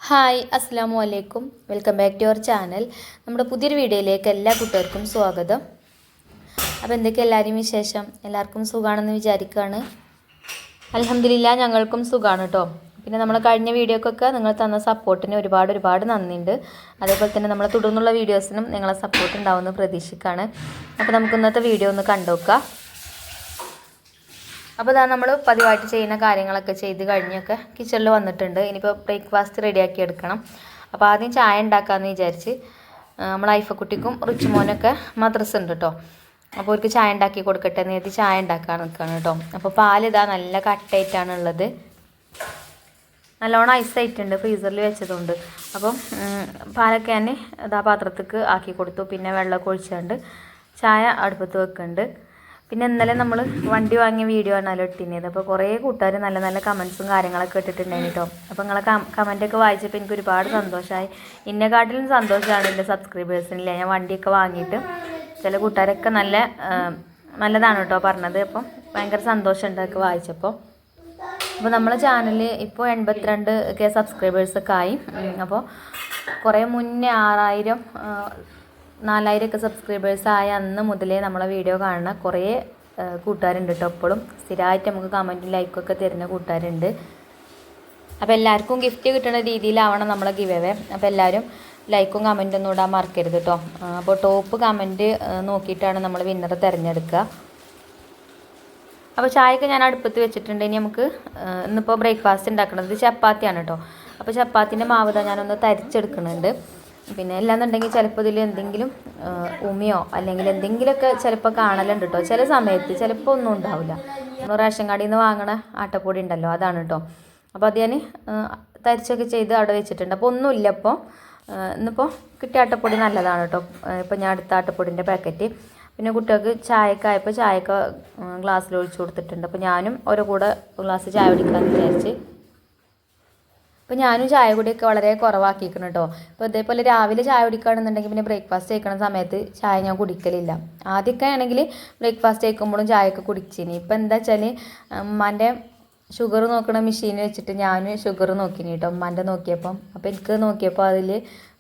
Hi അസ്സാമു അലൈക്കും welcome back to our channel. നമ്മുടെ പുതിയൊരു വീഡിയോയിലേക്ക് എല്ലാ കൂട്ടുകാർക്കും സ്വാഗതം. അപ്പോൾ എന്തൊക്കെ എല്ലാവരും വിശേഷം? എല്ലാവർക്കും സുഖമാണെന്ന് വിചാരിക്കുകയാണ്. അൽഹംദുലില്ലാ ഞങ്ങൾക്കും സുഖമാണ് കേട്ടോ. പിന്നെ നമ്മൾ കഴിഞ്ഞ വീഡിയോക്കൊക്കെ നിങ്ങൾ തന്ന സപ്പോർട്ടിന് ഒരുപാട് നന്ദിയുണ്ട്. അതേപോലെ തന്നെ നമ്മൾ തുടർന്നുള്ള വീഡിയോസിനും നിങ്ങളെ സപ്പോർട്ട് ഉണ്ടാവുമെന്ന് പ്രതീക്ഷിക്കുകയാണ്. അപ്പോൾ നമുക്ക് ഇന്നത്തെ വീഡിയോ ഒന്ന് കണ്ടുനോക്കാം. അപ്പോൾ ഇതാ നമ്മൾ പതിവായിട്ട് ചെയ്യുന്ന കാര്യങ്ങളൊക്കെ ചെയ്ത് കഴിഞ്ഞൊക്കെ കിച്ചണിൽ വന്നിട്ടുണ്ട്. ഇനിയിപ്പോൾ ബ്രേക്ക്ഫാസ്റ്റ് റെഡിയാക്കി എടുക്കണം. അപ്പോൾ ആദ്യം ചായ ഉണ്ടാക്കാമെന്ന് വിചാരിച്ച് നമ്മൾ ഐഫക്കുട്ടിക്കും റിച്ചുമോനൊക്കെ മദ്രസ ഉണ്ട് കേട്ടോ. അപ്പോൾ അവർക്ക് ചായ ഉണ്ടാക്കി കൊടുക്കട്ടെ എന്ന് കരുതി ചായ ഉണ്ടാക്കാൻ നിൽക്കുകയാണ് കേട്ടോ. അപ്പോൾ പാലിതാ നല്ല കട്ടയായിട്ടാണ് ഉള്ളത്. നല്ലോണം ഐസായിട്ടുണ്ട് ഫ്രീസറിൽ വെച്ചതുകൊണ്ട്. അപ്പം പാലൊക്കെ ഞാൻ ഇതാ പാത്രത്തേക്ക് ആക്കി കൊടുത്തു. പിന്നെ വെള്ളമൊക്കെ ഒഴിച്ചുകൊണ്ട് ചായ അടുപ്പത്ത് വെക്കുന്നുണ്ട്. പിന്നെ ഇന്നലെ നമ്മൾ വണ്ടി വാങ്ങിയ വീഡിയോ ആണല്ലോ ഇട്ടിരുന്നത്. അപ്പോൾ കുറേ കൂട്ടുകാർ നല്ല കമൻസും കാര്യങ്ങളൊക്കെ ഇട്ടിട്ടുണ്ടായിരുന്നു കേട്ടോ. അപ്പോൾ നിങ്ങളെ കമൻറ്റൊക്കെ വായിച്ചപ്പോൾ എനിക്ക് ഒരുപാട് സന്തോഷമായി. ഇന്നെക്കാട്ടിലും സന്തോഷമാണ് എൻ്റെ സബ്സ്ക്രൈബേഴ്സിനില്ല. ഞാൻ വണ്ടിയൊക്കെ വാങ്ങിയിട്ട് ചില കൂട്ടുകാരൊക്കെ നല്ലതാണ് കേട്ടോ പറഞ്ഞത്. അപ്പം ഭയങ്കര സന്തോഷമുണ്ട് അതൊക്കെ വായിച്ചപ്പോൾ. അപ്പോൾ നമ്മളെ ചാനൽ ഇപ്പോൾ 82K സബ്സ്ക്രൈബേഴ്സൊക്കെ ആയി. അപ്പോൾ കുറേ മുന്നേ 6000 4000 സബ്സ്ക്രൈബേഴ്സ് ആയ അന്ന് മുതലേ നമ്മളെ വീഡിയോ കാണുന്ന കുറേ കൂട്ടുകാരുണ്ട് കേട്ടോ. എപ്പോഴും സ്ഥിരമായിട്ട് നമുക്ക് കമൻറ്റും ലൈക്കൊക്കെ തരുന്ന കൂട്ടുകാരുണ്ട്. അപ്പോൾ എല്ലാവർക്കും ഗിഫ്റ്റ് കിട്ടുന്ന രീതിയിലാവണം നമ്മളെ ഗിവ് അവേ. അപ്പോൾ എല്ലാവരും ലൈക്കും കമൻറ്റും ഒന്നും ഇടാൻ മറക്കരുത് കേട്ടോ. അപ്പോൾ ടോപ്പ് കമൻറ്റ് നോക്കിയിട്ടാണ് നമ്മൾ വിന്നറെ തിരഞ്ഞെടുക്കുക. അപ്പോൾ ചായയൊക്കെ ഞാൻ അടുപ്പത്ത് വെച്ചിട്ടുണ്ട്. ഇനി നമുക്ക് ഇന്നിപ്പോൾ ബ്രേക്ക്ഫാസ്റ്റ് ഉണ്ടാക്കുന്നത് ചപ്പാത്തിയാണ് കേട്ടോ. അപ്പോൾ ചപ്പാത്തിൻ്റെ മാവ് ഞാനൊന്ന് തരിച്ചെടുക്കുന്നുണ്ട്. പിന്നെ എല്ലാന്നുണ്ടെങ്കിൽ ചിലപ്പോൾ ഇതിൽ എന്തെങ്കിലും ഉമിയോ അല്ലെങ്കിൽ എന്തെങ്കിലുമൊക്കെ ചിലപ്പോൾ കാണലുണ്ട് കേട്ടോ. ചില സമയത്ത് ചിലപ്പോൾ ഒന്നും ഉണ്ടാവില്ല. നമ്മൾ റേഷൻ കടയിൽ നിന്ന് വാങ്ങണ ആട്ടപ്പൊടി ഉണ്ടല്ലോ, അതാണ് കേട്ടോ. അപ്പോൾ അത് ഞാൻ തരിച്ചൊക്കെ ചെയ്ത് അവിടെ വെച്ചിട്ടുണ്ട്. അപ്പോൾ ഒന്നുമില്ല. അപ്പോൾ ഇന്നിപ്പോൾ കിട്ടിയ ആട്ടപ്പൊടി നല്ലതാണ് കേട്ടോ. ഇപ്പോൾ ഞാൻ അടുത്ത ആട്ടപ്പൊടിൻ്റെ പാക്കറ്റ്. പിന്നെ കുട്ടികൾക്ക് ചായക്കായപ്പോൾ ചായയൊക്കെ ഗ്ലാസ്സിൽ ഒഴിച്ച് കൊടുത്തിട്ടുണ്ട്. അപ്പോൾ ഞാനും ഓരോ കൂടെ ഗ്ലാസ് ചായ കുടിക്കാമെന്ന് വിചാരിച്ച്. അപ്പോൾ ഞാനും ചായ കുടിയൊക്കെ വളരെ കുറവാക്കിയിരിക്കണം കേട്ടോ. അപ്പോൾ ഇതേപോലെ രാവിലെ ചായ കുടിക്കുകയാണെന്നുണ്ടെങ്കിൽ പിന്നെ ബ്രേക്ക്ഫാസ്റ്റ് കഴിക്കണ സമയത്ത് ചായ ഞാൻ കുടിക്കലില്ല. ആദ്യമൊക്കെ ആണെങ്കിൽ ബ്രേക്ക്ഫാസ്റ്റ് കഴിക്കുമ്പോഴും ചായയൊക്കെ കുടിച്ചിനി. ഇപ്പോൾ എന്താ വെച്ചാൽ ഉമ്മാൻ്റെ ഷുഗർ നോക്കണ മെഷീൻ വെച്ചിട്ട് ഞാൻ ഷുഗർ നോക്കിനി കേട്ടോ ഉമ്മാൻ്റെ നോക്കിയപ്പം. അപ്പോൾ എനിക്ക് നോക്കിയപ്പോൾ അതിൽ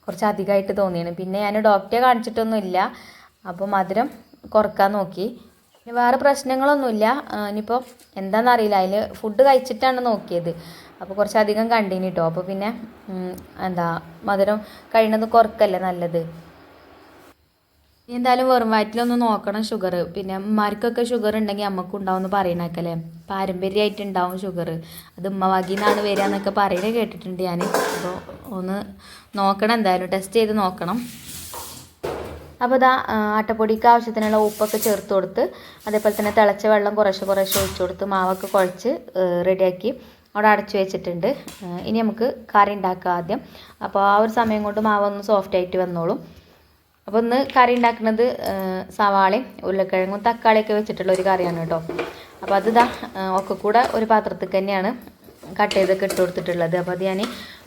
കുറച്ച് അധികമായിട്ട് തോന്നിയാണ്. പിന്നെ ഞാൻ ഡോക്ടറെ കാണിച്ചിട്ടൊന്നുമില്ല. അപ്പോൾ മധുരം കുറക്കാൻ നോക്കി. ഇനി വേറെ പ്രശ്നങ്ങളൊന്നുമില്ല. ഇനിയിപ്പോൾ എന്താണെന്നറിയില്ല. അതിൽ ഫുഡ് കഴിച്ചിട്ടാണ് നോക്കിയത്. അപ്പോൾ കുറച്ചധികം കണ്ടീനി കേട്ടോ. അപ്പോൾ പിന്നെ മധുരം കഴിയുന്നത് കുറക്കല്ലേ നല്ലത്. എന്തായാലും വെറും വയറ്റിലൊന്ന് നോക്കണം ഷുഗർ. പിന്നെ ഉമ്മാർക്കൊക്കെ ഷുഗർ ഉണ്ടെങ്കിൽ അമ്മക്കും ഉണ്ടാവുമെന്ന് പറയണേക്കല്ലേ. പാരമ്പര്യമായിട്ട് ഉണ്ടാവും ഷുഗർ. അത് ഉമ്മ വകീന്നാണ് വരിക എന്നൊക്കെ പറയുന്നത് കേട്ടിട്ടുണ്ട് ഞാൻ. അപ്പോൾ ഒന്ന് നോക്കണം, എന്തായാലും ടെസ്റ്റ് ചെയ്ത് നോക്കണം. അപ്പോൾ ഇതാ ആട്ടപ്പൊടിക്ക് ആവശ്യത്തിനുള്ള ഉപ്പൊക്കെ ചേർത്ത് കൊടുത്ത് അതേപോലെ തന്നെ തിളച്ച വെള്ളം കുറേശ്ശെ ഒഴിച്ചു കൊടുത്ത് മാവൊക്കെ കുഴച്ച് റെഡിയാക്കി അവിടെ അടച്ചു വെച്ചിട്ടുണ്ട്. ഇനി നമുക്ക് കറി ഉണ്ടാക്കാം ആദ്യം. അപ്പോൾ ആ ഒരു സമയം കൊണ്ട് മാവൊന്ന് സോഫ്റ്റായിട്ട് വന്നോളും. അപ്പോൾ ഇന്ന് കറി ഉണ്ടാക്കുന്നത് സവാളയും ഉരുളക്കിഴങ്ങും തക്കാളിയൊക്കെ വെച്ചിട്ടുള്ള ഒരു കറിയാണ് കേട്ടോ. അപ്പോൾ അത് ഒക്കെ കൂടെ ഒരു പാത്രത്തിൽ തന്നെയാണ് കട്ട് ചെയ്തൊക്കെ ഇട്ട് കൊടുത്തിട്ടുള്ളത്. അപ്പോൾ അത് ഞാൻ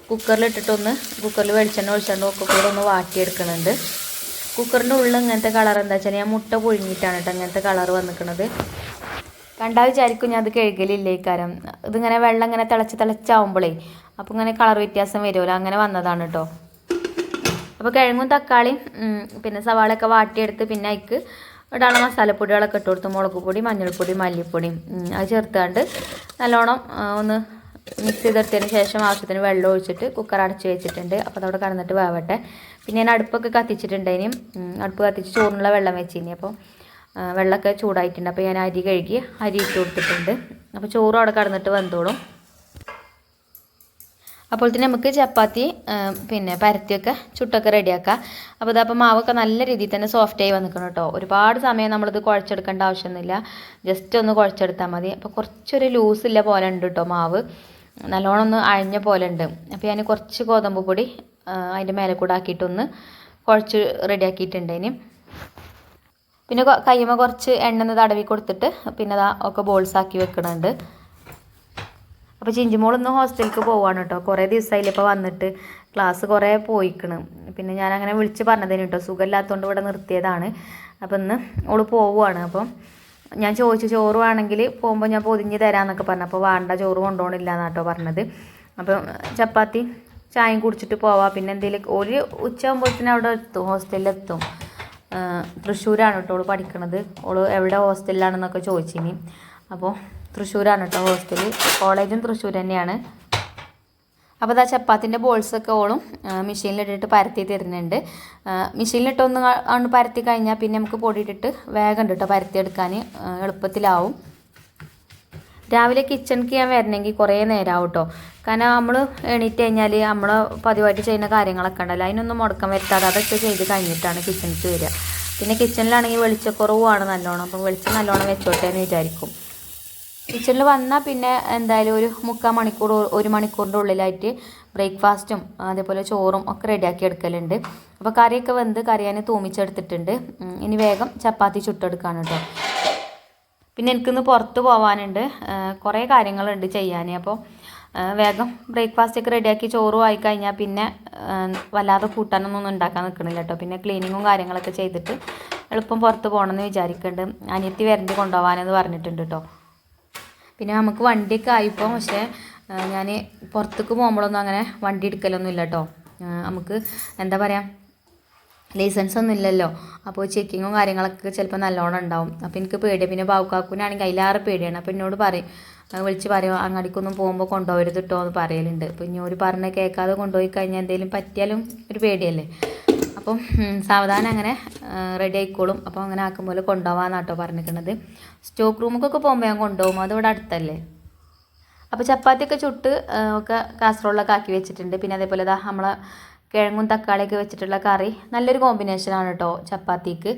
കുക്കറിൽ വെളിച്ചെണ്ണ ഒഴിച്ചുകൊണ്ട് ഒക്കെ കൂടെ ഒന്ന് വാട്ടിയെടുക്കുന്നുണ്ട്. കുക്കറിൻ്റെ ഉള്ളിൽ ഇങ്ങനത്തെ കളർ എന്താ വെച്ചാൽ ഞാൻ മുട്ട പുഴുങ്ങിയിട്ടാണ് കേട്ടോ ഇങ്ങനത്തെ കളർ വന്നിരിക്കുന്നത്. കണ്ടാൽ വിചാരിക്കും ഞാൻ അത് കഴുകലില്ലേ കാരണം ഇതിങ്ങനെ വെള്ളം ഇങ്ങനെ തിളച്ചാവുമ്പോഴേ അപ്പോൾ ഇങ്ങനെ കളർ വ്യത്യാസം വരുമല്ലോ, അങ്ങനെ വന്നതാണ് കേട്ടോ. അപ്പോൾ കിഴങ്ങും തക്കാളിയും പിന്നെ സവാളയൊക്കെ വാട്ടിയെടുത്ത് പിന്നെ അതിക്ക് ഇടാനുള്ള മസാലപ്പൊടികളൊക്കെ ഇട്ട് കൊടുത്ത് മുളക് പൊടി, മഞ്ഞൾപ്പൊടി, മല്ലിപ്പൊടിയും അത് ചേർത്തുകൊണ്ട് നല്ലോണം ഒന്ന് മിക്സ് ചെയ്തെടുത്തതിന് ശേഷം ആവശ്യത്തിന് വെള്ളം ഒഴിച്ചിട്ട് കുക്കർ അടച്ച് വെച്ചിട്ടുണ്ട്. അപ്പോൾ അതവിടെ കടന്നിട്ട് വേവട്ടെ. പിന്നെ ഞാൻ അടുപ്പൊക്കെ കത്തിച്ചിട്ടുണ്ട്. ഇനിയും അടുപ്പ് കത്തിച്ച് ചോറിനുള്ള വെള്ളം വെച്ചിനി. അപ്പോൾ വെള്ളമൊക്കെ ചൂടായിട്ടുണ്ട്. അപ്പോൾ ഞാൻ അരി കഴുകി അരി ഇട്ട് കൊടുത്തിട്ടുണ്ട്. അപ്പോൾ ചോറും അവിടെ കടന്നിട്ട് വെന്തോളും. അപ്പോൾ തന്നെ നമുക്ക് ചപ്പാത്തി പിന്നെ പരത്തിയൊക്കെ ചുട്ടൊക്കെ റെഡിയാക്കാം. അപ്പോൾ ഇതപ്പോൾ മാവൊക്കെ നല്ല രീതിയിൽ തന്നെ സോഫ്റ്റായി വന്നിക്കണം കേട്ടോ. ഒരുപാട് സമയം നമ്മളിത് കുഴച്ചെടുക്കേണ്ട ആവശ്യമൊന്നുമില്ല. ജസ്റ്റ് ഒന്ന് കുഴച്ചെടുത്താൽ മതി. അപ്പോൾ കുറച്ചൊരു ലൂസില്ല പോലെ ഉണ്ട് കേട്ടോ മാവ്. നല്ലോണം ഒന്ന് അഴിഞ്ഞ പോലെ ഉണ്ട്. അപ്പോൾ ഞാൻ കുറച്ച് ഗോതമ്പ് പൊടി അതിൻ്റെ മേലെ കൂടെ ആക്കിയിട്ടൊന്ന് കുഴച്ച് റെഡിയാക്കിയിട്ടുണ്ട്. ഇനി പിന്നെ കയ്യുമ്മ കുറച്ച് എണ്ണ തടവി കൊടുത്തിട്ട് പിന്നെ ഒക്കെ ബോൾസാക്കി വെക്കണുണ്ട്. അപ്പോൾ ചിഞ്ചുമോളൊന്ന് ഹോസ്റ്റലിലേക്ക് പോവാണ് കേട്ടോ. കുറേ ദിവസമായില്ല ഇപ്പോൾ വന്നിട്ട്. ക്ലാസ് കുറേ പോയിക്കണം. പിന്നെ ഞാനങ്ങനെ വിളിച്ച് പറഞ്ഞതിന് കേട്ടോ സുഖമില്ലാത്തതുകൊണ്ട് ഇവിടെ നിർത്തിയതാണ്. അപ്പോൾ ഇന്ന് ഓള് പോവുകയാണ്. അപ്പം ഞാൻ ചോദിച്ചു ചോറ് വേണമെങ്കിൽ പോകുമ്പോൾ ഞാൻ പൊതിഞ്ഞ് തരാമെന്നൊക്കെ പറഞ്ഞു. അപ്പോൾ വേണ്ട ചോറ് കൊണ്ടുപോകണില്ല എന്നാട്ടോ പറഞ്ഞത്. അപ്പം ചായയും കുടിച്ചിട്ട് പോവാം. പിന്നെ എന്തെങ്കിലും ഒരു ഉച്ചയാകുമ്പോഴത്തേനും അവിടെ എത്തും, ഹോസ്റ്റലിലെത്തും. തൃശ്ശൂരാണ് കേട്ടോ ഓള് പഠിക്കണത്. ഓള് എവിടെ ഹോസ്റ്റലിലാണെന്നൊക്കെ ചോദിച്ചിനി. അപ്പോൾ തൃശ്ശൂരാണ് കേട്ടോ ഹോസ്റ്റൽ, കോളേജും തൃശ്ശൂർ തന്നെയാണ്. അപ്പോൾ അതാ ചപ്പാത്തിൻ്റെ ബോൾസൊക്കെ ഓളും മെഷീനിലിട്ടിട്ട് പരത്തി തരുന്നുണ്ട്. മെഷീനിലിട്ടൊന്ന് പരത്തി കഴിഞ്ഞാൽ പിന്നെ നമുക്ക് പൊടിയിട്ടിട്ട് വേഗം ഉണ്ട് കേട്ടോ പരത്തിയെടുക്കാൻ, എളുപ്പത്തിലാവും. രാവിലെ കിച്ചണിക്ക് ഞാൻ വരണമെങ്കിൽ കുറേ നേരമാവും കേട്ടോ. കാരണം നമ്മൾ എണീറ്റ് കഴിഞ്ഞാൽ നമ്മൾ പതിവായിട്ട് ചെയ്യുന്ന കാര്യങ്ങളൊക്കെ ഉണ്ടല്ലോ, അതിനൊന്നും മുടക്കം വരുത്താതെ അതൊക്കെ ചെയ്ത് കഴിഞ്ഞിട്ടാണ് കിച്ചണിക്ക് വരിക. പിന്നെ കിച്ചണിലാണെങ്കിൽ വെളിച്ചക്കുറവുമാണ് നല്ലോണം, അപ്പം വെളിച്ചം നല്ലോണം വെച്ചോട്ടെ എന്ന് വിചാരിക്കും. കിച്ചണിൽ വന്നാൽ പിന്നെ എന്തായാലും ഒരു 3/4 മണിക്കൂർ 1 മണിക്കൂറിൻ്റെ ഉള്ളിലായിട്ട് ബ്രേക്ക്ഫാസ്റ്റും അതേപോലെ ചോറും ഒക്കെ റെഡിയാക്കി എടുക്കലുണ്ട്. അപ്പോൾ കറിയൊക്കെ വെന്ത് കറിയാൻ തൂമിച്ചെടുത്തിട്ടുണ്ട്. ഇനി വേഗം ചപ്പാത്തി ചുട്ടെടുക്കാണ് കേട്ടോ. പിന്നെ എനിക്കിന്ന് പുറത്ത് പോകാനുണ്ട്, കുറേ കാര്യങ്ങളുണ്ട് ചെയ്യാൻ. അപ്പോൾ വേഗം ബ്രേക്ക്ഫാസ്റ്റൊക്കെ റെഡിയാക്കി ചോറും ആയി കഴിഞ്ഞാൽ പിന്നെ വല്ലാതെ കൂട്ടാനൊന്നും ഉണ്ടാക്കാൻ നിൽക്കണില്ല കേട്ടോ. പിന്നെ ക്ലീനിങ്ങും കാര്യങ്ങളൊക്കെ ചെയ്തിട്ട് എളുപ്പം പുറത്ത് പോകണമെന്ന് വിചാരിക്കുന്നുണ്ട്. അനിയത്തി വരണ്ടി കൊണ്ടുപോകാനെന്ന് പറഞ്ഞിട്ടുണ്ട് കേട്ടോ. പിന്നെ നമുക്ക് വണ്ടിയൊക്കെ ആയിപ്പോൾ, പക്ഷേ ഞാൻ പുറത്തേക്ക് പോകുമ്പോഴൊന്നും അങ്ങനെ വണ്ടി എടുക്കലൊന്നും ഇല്ല കേട്ടോ. നമുക്ക് എന്താ പറയുക, ലൈസൻസ് ഒന്നും ഇല്ലല്ലോ. അപ്പോൾ ചെക്കിങ്ങും കാര്യങ്ങളൊക്കെ ചിലപ്പോൾ നല്ലോണം ഉണ്ടാവും. അപ്പോൾ എനിക്ക് പേടിയാണ്. പിന്നെ ബാവുക്കാക്കുനാണെങ്കിൽ അതിലേറെ പേടിയാണ്. അപ്പോൾ എന്നോട് വിളിച്ച് പറയും അങ്ങാടിക്കൊന്നും പോകുമ്പോൾ കൊണ്ടുപോകരുത് കേട്ടോ എന്ന് പറയലുണ്ട്. അപ്പോൾ ഇനി ഒരു പറഞ്ഞ് കേൾക്കാതെ കൊണ്ടുപോയി കഴിഞ്ഞാൽ എന്തെങ്കിലും പറ്റിയാലും ഒരു പേടിയല്ലേ. അപ്പം സാവധാനം അങ്ങനെ റെഡി ആയിക്കോളും. അപ്പോൾ അങ്ങനെ ആക്കുമ്പോൾ കൊണ്ടുപോകാമെന്നാണ് കേട്ടോ പറഞ്ഞിരിക്കുന്നത്. സ്റ്റോക്ക് റൂമൊക്കെ പോകുമ്പോൾ ഞാൻ കൊണ്ടുപോകും, അതിവിടെ അടുത്തല്ലേ. അപ്പോൾ ചപ്പാത്തിയൊക്കെ ചുട്ട് ഒക്കെ കാസറോളിലൊക്കെ ആക്കി വെച്ചിട്ടുണ്ട്. പിന്നെ അതേപോലെ നമ്മളെ കിഴങ്ങും തക്കാളിയൊക്കെ വെച്ചിട്ടുള്ള കറി നല്ലൊരു കോമ്പിനേഷനാണ് കേട്ടോ ചപ്പാത്തിക്ക്.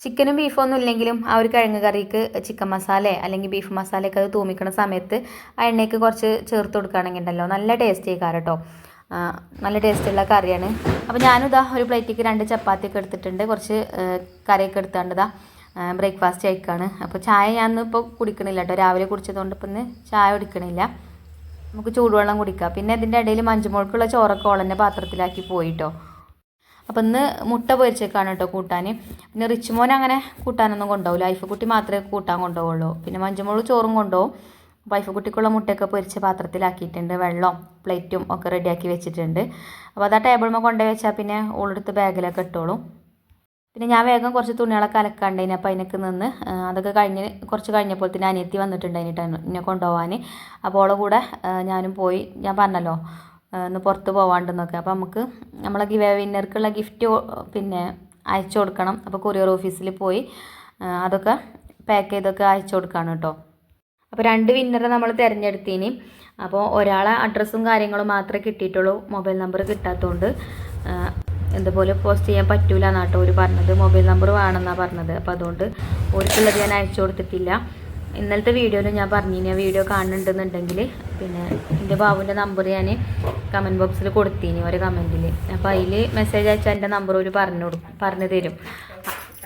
ചിക്കനും ബീഫൊന്നും ഇല്ലെങ്കിലും ആ ഒരു കിഴങ്ങ് കറിക്ക് ചിക്കൻ മസാല അല്ലെങ്കിൽ ബീഫ് മസാലയൊക്കെ അത് തൂമിക്കുന്ന സമയത്ത് ആ എണ്ണയ്ക്ക് കുറച്ച് ചേർത്ത് കൊടുക്കുകയാണെങ്കിൽ ഉണ്ടല്ലോ നല്ല ടേസ്റ്റ് ആയിക്കാറ് കേട്ടോ. നല്ല ടേസ്റ്റുള്ള കറിയാണ്. അപ്പോൾ ഞാനും ഒരു പ്ലേറ്റിക്ക് 2 ചപ്പാത്തിയൊക്കെ എടുത്തിട്ടുണ്ട്, കുറച്ച് കറിയൊക്കെ എടുത്താണ്ട് ബ്രേക്ക്ഫാസ്റ്റ് കഴിക്കുകയാണ്. അപ്പോൾ ചായ ഞാനിപ്പോൾ കുടിക്കണില്ല കേട്ടോ, രാവിലെ കുടിച്ചതുകൊണ്ട് ഇപ്പം ഇന്ന് ചായ കുടിക്കണില്ല. നമുക്ക് ചൂടുവെള്ളം കുടിക്കാം. പിന്നെ ഇതിൻ്റെ ഇടയിൽ മഞ്ചുമോൾക്കുള്ള ചോറൊക്കെ ഓളന്നെ പാത്രത്തിലാക്കി പോയിട്ടോ. അപ്പോൾ ഇന്ന് മുട്ട പൊരിച്ചേക്കാണ് കേട്ടോ കൂട്ടാൻ. പിന്നെ റിച്ചുമോൻ അങ്ങനെ കൂട്ടാനൊന്നും കൊണ്ടുപോകില്ല, ഐഫക്കുട്ടി മാത്രമേ കൂട്ടാൻ കൊണ്ടുപോകുള്ളൂ. പിന്നെ മഞ്ചുമോൾ ചോറും കൊണ്ടുപോകും. അപ്പോൾ ഐഫക്കുട്ടിക്കുള്ള മുട്ടയൊക്കെ പൊരിച്ച് പാത്രത്തിലാക്കിയിട്ടുണ്ട്, വെള്ളം പ്ലേറ്റും ഒക്കെ റെഡിയാക്കി വെച്ചിട്ടുണ്ട്. അപ്പോൾ അത് ആ ടേബിളിൽ കൊണ്ടുപോയി വെച്ചാൽ പിന്നെ ഓളെടുത്ത് ബാഗിലൊക്കെ ഇട്ടോളും. പിന്നെ ഞാൻ വേഗം കുറച്ച് തുണികളൊക്കെ അലക്കാണ്ടതിന്, അപ്പോൾ അതിനൊക്കെ നിന്ന് അതൊക്കെ കുറച്ച് കഴിഞ്ഞപ്പോൾ തന്നെ അനിയത്തി വന്നിട്ടുണ്ടായിട്ട് എന്നെ കൊണ്ടുപോകാൻ. അപ്പോൾ ഓളെ കൂടെ ഞാനും പോയി. ഞാൻ പറഞ്ഞല്ലോ ഒന്ന് പുറത്ത് പോകാണ്ടെന്നൊക്കെ. അപ്പോൾ നമുക്ക് നമ്മളെ വിന്നർക്കുള്ള ഗിഫ്റ്റ് പിന്നെ അയച്ചു കൊടുക്കണം. അപ്പോൾ കൊറിയർ ഓഫീസിൽ പോയി അതൊക്കെ പാക്ക് ചെയ്തൊക്കെ അയച്ചു കൊടുക്കുകയാണ് കേട്ടോ. അപ്പോൾ 2 വിന്നറെ നമ്മൾ തിരഞ്ഞെടുത്തീനി. അപ്പോൾ ഒരാളെ അഡ്രസ്സും കാര്യങ്ങളും മാത്രമേ കിട്ടിയിട്ടുള്ളൂ, മൊബൈൽ നമ്പർ കിട്ടാത്തതുകൊണ്ട് എന്തുപോലെ പോസ്റ്റ് ചെയ്യാൻ പറ്റൂല എന്നാട്ടോ അവർ പറഞ്ഞത്. മൊബൈൽ നമ്പർ വേണമെന്നാണ് പറഞ്ഞത്. അപ്പോൾ അതുകൊണ്ട് ഓർക്കുള്ളത് ഞാൻ അയച്ചു കൊടുത്തിട്ടില്ല. ഇന്നലത്തെ വീഡിയോയിൽ ഞാൻ പറഞ്ഞിനി, വീഡിയോ കാണുന്നുണ്ടെന്നുണ്ടെങ്കിൽ പിന്നെ എൻ്റെ ബാബുവിൻ്റെ നമ്പർ ഞാൻ കമൻറ്റ് ബോക്സിൽ കൊടുത്തീനി ഒരു കമൻറ്റിൽ. അപ്പോൾ അതിൽ മെസ്സേജ് അയച്ചാൽ എൻ്റെ നമ്പർ ഒരു പറഞ്ഞു തരും.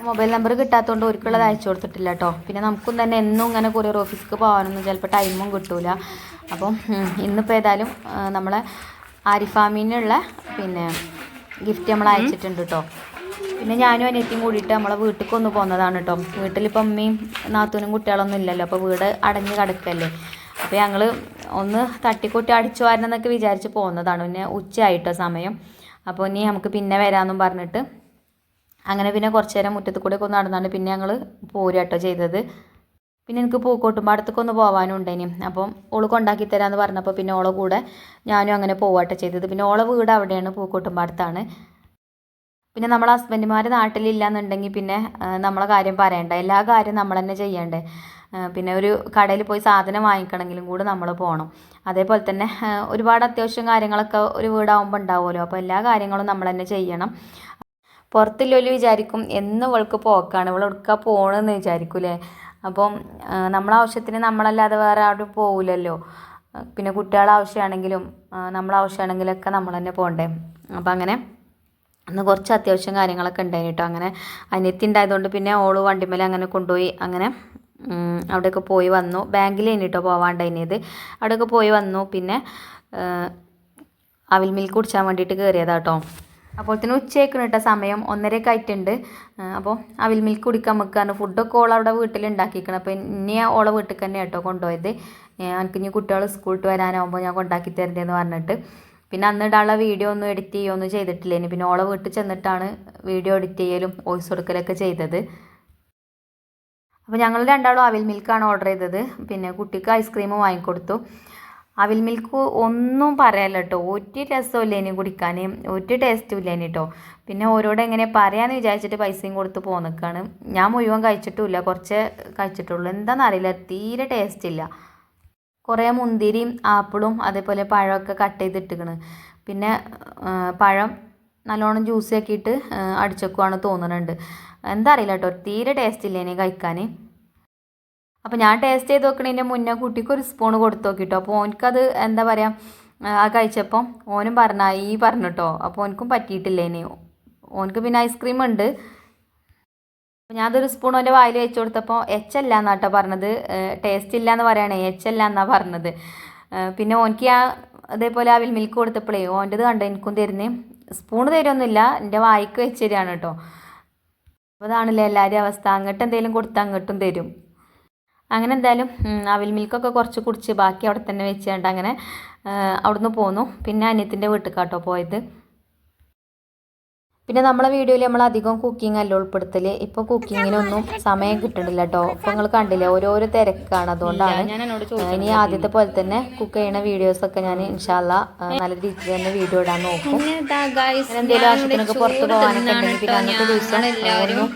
മൊബൈൽ നമ്പർ കിട്ടാത്തതുകൊണ്ട് ഒരിക്കലുള്ളത് അയച്ചു കൊടുത്തിട്ടില്ല കേട്ടോ. പിന്നെ നമുക്കും തന്നെ എന്നും ഇങ്ങനെ കൊറിയർ ഓഫീസിലേക്ക് പോകാനൊന്നും ചിലപ്പോൾ ടൈമും കിട്ടൂല. അപ്പം ഇന്നിപ്പോൾ ഏതായാലും നമ്മളെ ആരിഫാമിനുള്ള പിന്നെ ഗിഫ്റ്റ് നമ്മൾ അയച്ചിട്ടുണ്ട് കേട്ടോ. പിന്നെ ഞാനും അനിയത്തിയും കൂടിയിട്ട് നമ്മളെ വീട്ടിലേക്ക് ഒന്ന് പോകുന്നതാണ് കേട്ടോ. വീട്ടിലിപ്പം അമ്മയും നാത്തൂനും കുട്ടികളൊന്നും ഇല്ലല്ലോ, അപ്പോൾ വീട് അടഞ്ഞ് കിടക്കല്ലേ. അപ്പോൾ ഞങ്ങൾ ഒന്ന് തട്ടിക്കൊട്ടി അടിച്ചു വാരണമെന്നൊക്കെ വിചാരിച്ച് പോകുന്നതാണ്. പിന്നെ ഉച്ചയായിട്ടോ സമയം. അപ്പോൾ ഇനി നമുക്ക് പിന്നെ വരാമെന്നും പറഞ്ഞിട്ട് അങ്ങനെ പിന്നെ കുറച്ച് നേരം മുറ്റത്ത് കൂടെ ഒക്കെ നടന്നാണ് പിന്നെ ഞങ്ങൾ പോരുക കേട്ടോ ചെയ്തത്. പിന്നെ എനിക്ക് പൂക്കോട്ടുംപാടത്തേക്ക് ഒന്ന് പോകാനും ഉണ്ടായിനി. അപ്പം ഓള് കൊണ്ടാക്കി തരാമെന്ന് പറഞ്ഞപ്പോൾ പിന്നെ ഓളെ കൂടെ ഞാനും അങ്ങനെ പോവാട്ടോ ചെയ്തത്. പിന്നെ ഓളെ വീട് അവിടെയാണ്, പൂക്കോട്ടുംപാടത്താണ്. പിന്നെ നമ്മളെ ഹസ്ബൻഡുമാർ നാട്ടിലില്ല എന്നുണ്ടെങ്കിൽ പിന്നെ നമ്മളെ കാര്യം പറയണ്ട, എല്ലാ കാര്യം നമ്മൾ തന്നെ ചെയ്യണ്ടേ. പിന്നെ ഒരു കടയിൽ പോയി സാധനം വാങ്ങിക്കണമെങ്കിലും കൂടെ നമ്മൾ പോകണം. അതേപോലെ തന്നെ ഒരുപാട് അത്യാവശ്യം കാര്യങ്ങളൊക്കെ ഒരു വീടാകുമ്പോൾ ഉണ്ടാവുമല്ലോ. അപ്പോൾ എല്ലാ കാര്യങ്ങളും നമ്മൾ തന്നെ ചെയ്യണം. പുറത്തുള്ളവർ വിചാരിക്കും എന്ന് ഇവൾക്ക് പോക്കാണ്, ഇവൾ എടുക്കാൻ പോകണമെന്ന് വിചാരിക്കൂലേ. അപ്പം നമ്മളാവശ്യത്തിന് നമ്മളല്ലാതെ വേറെ ആരും പോകില്ലല്ലോ. പിന്നെ കുട്ടികളുടെ ആവശ്യമാണെങ്കിലും നമ്മളെ ആവശ്യമാണെങ്കിലൊക്കെ നമ്മൾ തന്നെ പോകണ്ടേ. അപ്പം അങ്ങനെ അന്ന് കുറച്ച് അത്യാവശ്യം കാര്യങ്ങളൊക്കെ ഉണ്ടായിന് കേട്ടോ. അങ്ങനെ അനിയത്തി ഉണ്ടായതുകൊണ്ട് പിന്നെ ഓള് വണ്ടിമേലെ അങ്ങനെ കൊണ്ടുപോയി. അങ്ങനെ അവിടെയൊക്കെ പോയി വന്നു. ബാങ്കിൽ കഴിഞ്ഞിട്ടോ പോവാണ്ടായിനത്. അവിടെയൊക്കെ പോയി വന്നു. പിന്നെ അവിൽ മിൽക്ക് കുടിച്ചാൻ വേണ്ടിയിട്ട് കയറിയതാട്ടോ. അപ്പോൾ തന്നെ ഉച്ചയ്ക്കാണ് കേട്ടോ, സമയം 1:30 ആയിട്ടുണ്ട്. അപ്പോൾ അവിൽ മിൽക്ക് കുടിക്കാൻ വെക്കാണ്. ഫുഡൊക്കെ ഓളവിടെ വീട്ടിലുണ്ടാക്കിക്കണം. അപ്പോൾ ഇനി ഓളെ വീട്ടിൽ തന്നെ കേട്ടോ കൊണ്ടുപോയത്. എനിക്ക് ഇനി കുട്ടികൾ സ്കൂളിട്ട് വരാനാകുമ്പോൾ ഞാൻ കൊണ്ടാക്കി തരേണ്ടതെന്ന് പറഞ്ഞിട്ട്. പിന്നെ അന്ന് ഇടാനുള്ള വീഡിയോ ഒന്നും എഡിറ്റ് ചെയ്യുകയൊന്നും ചെയ്തിട്ടില്ലേനി. പിന്നെ ഓളെ വീട്ടിൽ ചെന്നിട്ടാണ് വീഡിയോ എഡിറ്റ് ചെയ്യലും വോയിസ് കൊടുക്കലൊക്കെ ചെയ്തത്. അപ്പോൾ ഞങ്ങൾ രണ്ടാളും അവിൽ മിൽക്കാണ് ഓർഡർ ചെയ്തത്. പിന്നെ കുട്ടിക്ക് ഐസ്ക്രീം വാങ്ങിക്കൊടുത്തു. അവിൽ മിൽക്ക് ഒന്നും പറയാല്ല കേട്ടോ, ഒരു രസമില്ല ഇനി കുടിക്കാൻ, ഒരു ടേസ്റ്റും ഇല്ല ഇനി കേട്ടോ. പിന്നെ ഓരോട് എങ്ങനെ പറയാമെന്ന് വിചാരിച്ചിട്ട് പൈസയും കൊടുത്ത് പോന്നിക്കാണ്. ഞാൻ മുഴുവൻ കഴിച്ചിട്ടുമില്ല, കുറച്ചേ കഴിച്ചിട്ടുള്ളൂ. എന്താണെന്നറിയില്ല, തീരെ ടേസ്റ്റ് ഇല്ല. കുറേ മുന്തിരിയും ആപ്പിളും അതേപോലെ പഴമൊക്കെ കട്ട് ചെയ്തിട്ടിക്കണ്. പിന്നെ പഴം നല്ലോണം ജ്യൂസ് ആക്കിയിട്ട് അടിച്ചേക്കുവാണ് തോന്നുന്നുണ്ട്. എന്താ അറിയില്ല കേട്ടോ, തീരെ ടേസ്റ്റ് ഇല്ല ഇനി കഴിക്കാൻ. അപ്പോൾ ഞാൻ ടേസ്റ്റ് ചെയ്ത് നോക്കണതിൻ്റെ മുന്നേ കുട്ടിക്ക് ഒരു സ്പൂൺ കൊടുത്ത് നോക്കിട്ടോ. അപ്പോൾ ഓനക്കത് എന്താ പറയുക, ആ കഴിച്ചപ്പം ഓനും പറഞ്ഞു കേട്ടോ. അപ്പോൾ ഓനക്കും പറ്റിയിട്ടില്ല ഇനി. ഓനക്ക് പിന്നെ ഐസ്ക്രീം ഉണ്ട്. അപ്പോൾ ഞാനതൊരു സ്പൂൺ ഓൻ്റെ വായിൽ വെച്ച് കൊടുത്തപ്പോൾ എച്ചല്ല എന്നാട്ടോ പറഞ്ഞത്, ടേസ്റ്റ് ഇല്ല എന്ന് പറയണേ, എച്ചല്ല എന്നാണ് പറഞ്ഞത്. പിന്നെ ഓനക്ക് അതേപോലെ അവിൽ മിൽക്ക് കൊടുത്തപ്പോഴേ ഓൻ്റെത് കണ്ട് എനിക്കും തരുന്നേ. സ്പൂണ് തരുമൊന്നുമില്ല, എൻ്റെ വായിക്ക് വെച്ച് തരികയാണ് കേട്ടോ. അപ്പോൾ അതാണല്ലേ എല്ലാവരും അവസ്ഥ, അങ്ങോട്ട് എന്തെങ്കിലും കൊടുത്താൽ അങ്ങോട്ടും തരും. അങ്ങനെ എന്തായാലും അവിൽ മിൽക്കൊക്കെ കുറച്ച് കുടിച്ച് ബാക്കി അവിടെ തന്നെ വെച്ചുകൊണ്ട് അങ്ങനെ അവിടുന്ന് പോന്നു. പിന്നെ അനിയത്തിൻ്റെ വീട്ടിലേക്കാട്ടോ പോയത്. പിന്നെ നമ്മളെ വീഡിയോയിൽ നമ്മൾ അധികം കുക്കിംഗ് അല്ല ഉൾപ്പെടുത്തൽ. ഇപ്പോൾ കുക്കിങ്ങിനൊന്നും സമയം കിട്ടണില്ല കേട്ടോ. ഇപ്പോൾ നിങ്ങൾ കണ്ടില്ലേ, ഓരോരോ തിരക്കാണ്, അതുകൊണ്ടാണ്. ഇനി ആദ്യത്തെ പോലെ തന്നെ കുക്ക് ചെയ്യുന്ന വീഡിയോസൊക്കെ ഞാൻ ഇൻഷാ അല്ലാ നല്ല രീതിയിൽ തന്നെ വീഡിയോ ഇടാൻ നോക്കും. എന്തെങ്കിലും ആവശ്യത്തിനൊക്കെ പുറത്ത് പോകാനൊക്കെ ഉണ്ടെങ്കിൽ പിന്നെ അന്നത്തെ ദിവസം ഒന്നും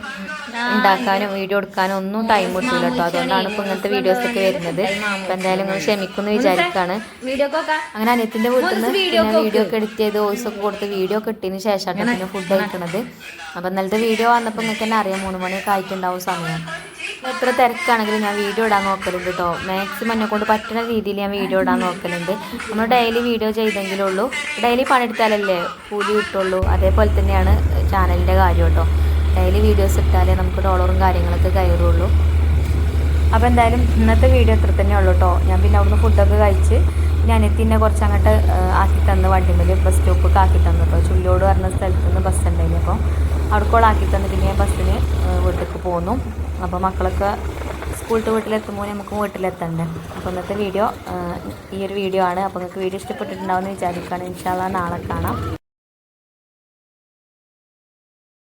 ഉണ്ടാക്കാനും വീഡിയോ എടുക്കാനും ഒന്നും ടൈം കിട്ടില്ല കേട്ടോ. അതുകൊണ്ടാണ് ഇപ്പോൾ ഇങ്ങനത്തെ വീഡിയോസൊക്കെ വരുന്നത്. അപ്പോൾ എന്തായാലും നിങ്ങൾ ക്ഷമിക്കുമെന്ന് വിചാരിക്കുകയാണ്. അങ്ങനെ അനിയത്തിൻ്റെ വീട്ടിൽ നിന്ന് പിന്നെ വീഡിയോ ഒക്കെ എഡിറ്റ് ചെയ്ത് വോയിസ് ഒക്കെ കൊടുത്ത് വീഡിയോ ഒക്കെ ഇട്ടതിന് ശേഷമാണ് പിന്നെ ഫുഡ് കഴിക്കുന്നത്. അപ്പോൾ ഇന്നലത്തെ വീഡിയോ വന്നപ്പോൾ നിങ്ങൾക്ക് തന്നെ അറിയാം, 3 മണിയൊക്കെ ആയിട്ടുണ്ടാവും സമയം. എത്ര തിരക്കാണെങ്കിലും ഞാൻ വീഡിയോ ഇടാൻ നോക്കലുണ്ട് കേട്ടോ. മാക്സിമം എന്നെ കൊണ്ട് പറ്റുന്ന രീതിയിൽ ഞാൻ വീഡിയോ ഇടാൻ നോക്കലുണ്ട്. നമ്മൾ ഡെയിലി വീഡിയോ ചെയ്തെങ്കിലുള്ളൂ, ഡെയിലി പണിയെടുത്താലല്ലേ കൂലി കിട്ടുള്ളൂ. അതേപോലെ തന്നെയാണ് ചാനലിൻ്റെ കാര്യം കേട്ടോ. ഡെയിലി വീഡിയോസ് ഇട്ടാലേ നമുക്ക് ഡോളറും കാര്യങ്ങളൊക്കെ കയറുള്ളൂ. അപ്പോൾ എന്തായാലും ഇന്നത്തെ വീഡിയോ ഇത്ര തന്നെ ഉള്ളൂ കേട്ടോ. ഞാൻ പിന്നെ അവിടുന്ന് ഫുഡൊക്കെ കഴിച്ച് പിന്നെ അനിയത്തിനെ കുറച്ച് അങ്ങോട്ട് ആക്കി തന്ന്, വണ്ടിമേൽ ബസ് സ്റ്റോപ്പൊക്കെ ആക്കി തന്നു കേട്ടോ. ചുള്ളിയോട് പറഞ്ഞ സ്ഥലത്ത് നിന്ന് ബസ് ഉണ്ടായില്ല, അപ്പോൾ അവിടേക്കോളം ആക്കി തന്ന് പിന്നെ ബസ്സിന് വീട്ടിലേക്ക് പോന്നു. അപ്പോൾ മക്കളൊക്കെ സ്കൂളിൽ വീട്ടിലെത്തുമ്പോൾ നമുക്ക് വീട്ടിലെത്തണ്ടേ. അപ്പോൾ ഇന്നത്തെ വീഡിയോ ഈ ഒരു വീഡിയോ ആണ്. അപ്പോൾ നിങ്ങൾക്ക് വീഡിയോ ഇഷ്ടപ്പെട്ടിട്ടുണ്ടാവുമെന്ന് വിചാരിക്കുകയാണ്. ഇൻഷാ അല്ലാ നാളെ കാണാം.